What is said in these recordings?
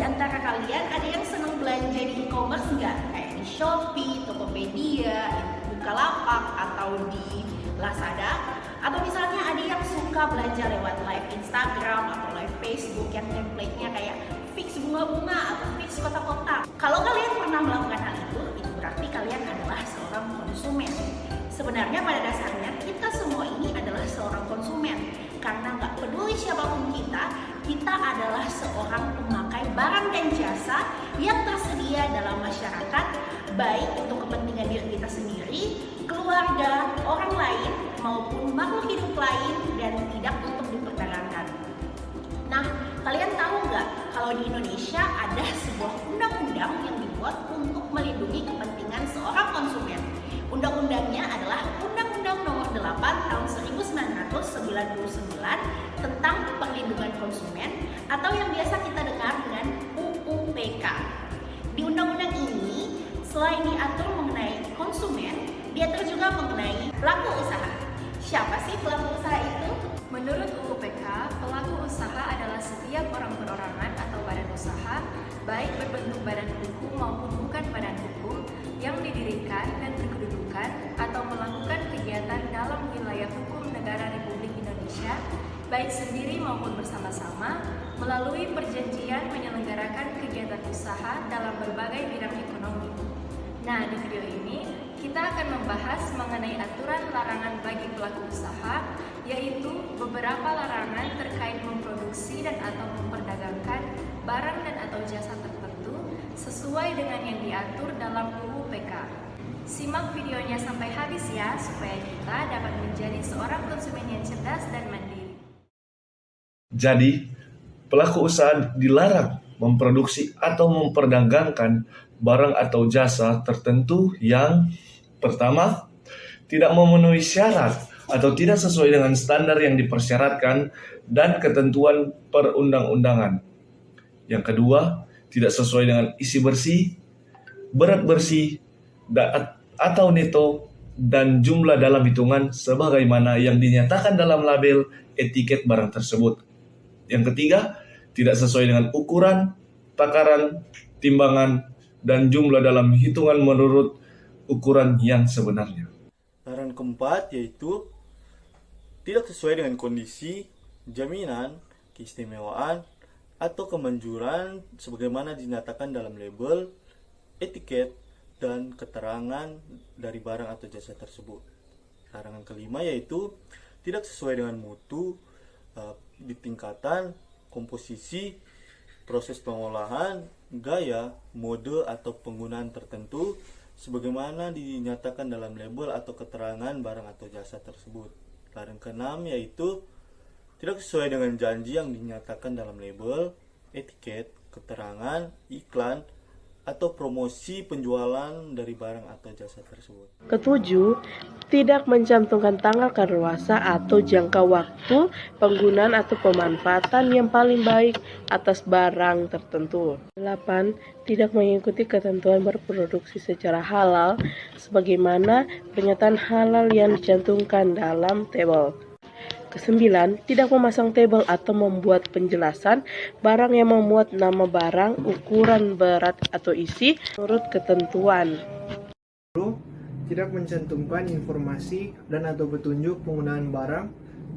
antara kalian ada yang senang belanja di e-commerce nggak? Kayak di Shopee, Tokopedia, Bukalapak, atau di Lazada? Atau misalnya ada yang suka belanja lewat live Instagram atau live Facebook yang template-nya kayak fix bunga-bunga atau fix kotak-kotak. Kalau kalian pernah melakukan hal itu berarti kalian adalah seorang konsumen. Sebenarnya pada dasarnya kita semua ini adalah seorang konsumen. Karena nggak peduli siapapun kita adalah seorang pemakai barang dan jasa yang tersedia dalam masyarakat, baik untuk kepentingan diri kita sendiri, keluarga, orang lain, maupun makhluk hidup lain, dan tidak untuk diperdagangkan. Nah, kalian tahu nggak kalau di Indonesia ada sebuah undang-undang yang dibuat untuk melindungi kepentingan seorang konsumen. Undang-undangnya adalah Undang-Undang Nomor 8 Tahun 1999 tentang Perlindungan Konsumen atau yang biasa kita dengar dengan UUPK. Di undang-undang ini, selain diatur mengenai konsumen, diatur juga mengenai pelaku usaha. Siapa sih pelaku usaha itu? Menurut UUPK, pelaku usaha adalah setiap orang perorangan atau badan usaha, baik berbentuk badan hukum maupun bukan badan hukum, yang didirikan dan berkedudukan atau melakukan kegiatan dalam wilayah hukum negara Republik Indonesia, baik sendiri maupun bersama-sama, melalui perjanjian menyelenggarakan kegiatan usaha dalam berbagai bidang ekonomi. Nah, di video ini kita akan membahas mengenai aturan larangan bagi pelaku usaha, yaitu beberapa larangan terkait memproduksi dan atau memperdagangkan barang dan atau jasa tertentu sesuai dengan yang diatur dalam UUPK. Simak videonya sampai habis ya, supaya kita dapat menjadi seorang konsumen yang cerdas dan mandiri. Jadi, pelaku usaha dilarang memproduksi atau memperdagangkan barang atau jasa tertentu yang pertama, tidak memenuhi syarat atau tidak sesuai dengan standar yang dipersyaratkan dan ketentuan perundang-undangan. Yang kedua, tidak sesuai dengan isi bersih, berat bersih, atau neto, dan jumlah dalam hitungan sebagaimana yang dinyatakan dalam label etiket barang tersebut. Yang ketiga, tidak sesuai dengan ukuran, takaran, timbangan, dan jumlah dalam hitungan menurut ukuran yang sebenarnya. Larangan keempat yaitu tidak sesuai dengan kondisi, jaminan, keistimewaan, atau kemanjuran sebagaimana dinyatakan dalam label, etiket, dan keterangan dari barang atau jasa tersebut. Larangan kelima yaitu tidak sesuai dengan mutu, di tingkatan, komposisi, proses pengolahan, gaya, mode, atau penggunaan tertentu sebagaimana dinyatakan dalam label atau keterangan barang atau jasa tersebut. Larangan keenam yaitu tidak sesuai dengan janji yang dinyatakan dalam label, etiket, keterangan, iklan, atau promosi penjualan dari barang atau jasa tersebut. Ketujuh, tidak mencantumkan tanggal kadaluarsa atau jangka waktu penggunaan atau pemanfaatan yang paling baik atas barang tertentu. 8. Tidak mengikuti ketentuan berproduksi secara halal sebagaimana pernyataan halal yang dicantumkan dalam tabel. Kesembilan, tidak memasang tabel atau membuat penjelasan barang yang memuat nama barang, ukuran, berat, atau isi menurut ketentuan. 10. Tidak mencantumkan informasi dan atau petunjuk penggunaan barang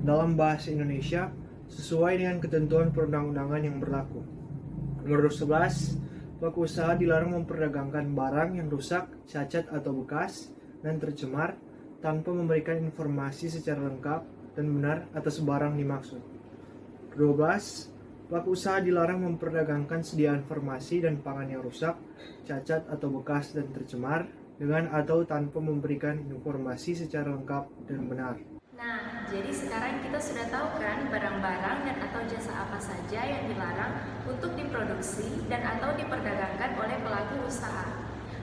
dalam bahasa Indonesia sesuai dengan ketentuan perundang-undangan yang berlaku. Nomor 11. Pelaku usaha dilarang memperdagangkan barang yang rusak, cacat, atau bekas dan tercemar tanpa memberikan informasi secara lengkap dan benar atas barang dimaksud. 12. Pelaku usaha dilarang memperdagangkan sediaan farmasi dan pangan yang rusak, cacat atau bekas dan tercemar dengan atau tanpa memberikan informasi secara lengkap dan benar. Nah, jadi sekarang kita sudah tahu kan barang-barang dan atau jasa apa saja yang dilarang untuk diproduksi dan atau diperdagangkan oleh pelaku usaha.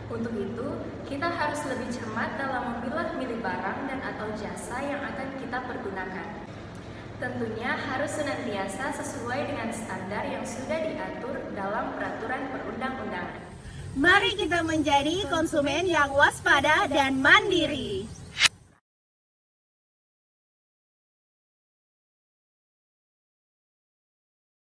Untuk itu, kita harus lebih cermat dalam memilah-milih barang dan atau jasa yang akan kita pergunakan. Tentunya harus senantiasa sesuai dengan standar yang sudah diatur dalam peraturan perundang-undangan. Mari kita menjadi konsumen yang waspada dan mandiri.